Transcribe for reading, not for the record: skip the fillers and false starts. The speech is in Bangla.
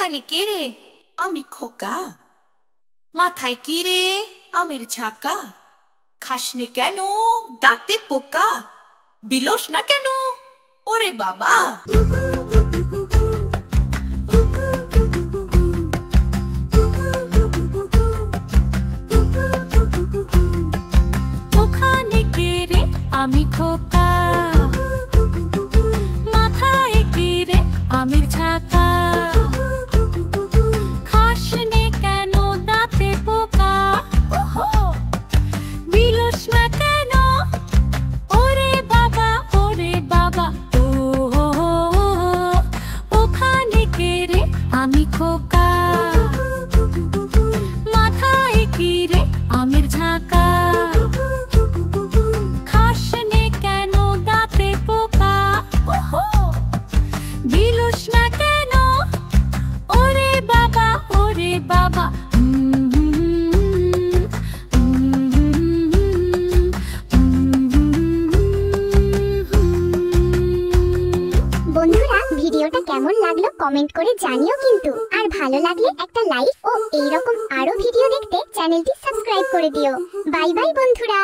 ওখানে কে রে? আমি খোকা। মাথায় কি রে? আমের ঝাঁকা। খাসনি কেন দাঁতে পোকা? বিলোস না কেন ওরে বাবা? ওখানে কে রে? আমি খোকা। মাথায় কি রে? আমের ঝাঁকা। খাসনি কেন দাঁতে পোকা? বিলোস না কেন ওরে বাবা ওরে বাবা? ও ওখানে কে রে? আমি খোকা। মাথায় কি রে? আমের ঝাঁকা। খাসনি কেন দাঁতে পোকা? বিলোস না কেন ওরে বাবা ওরে বাবা? বন্ধুরা, ভিডিওটা কেমন লাগলো কমেন্ট করে জানিও কিন্তু। আর ভালো লাগলে একটা লাইক ও এইরকম আরো ভিডিও দেখতে চ্যানেলটি সাবস্ক্রাইব করে দিও। বাই বাই বন্ধুরা।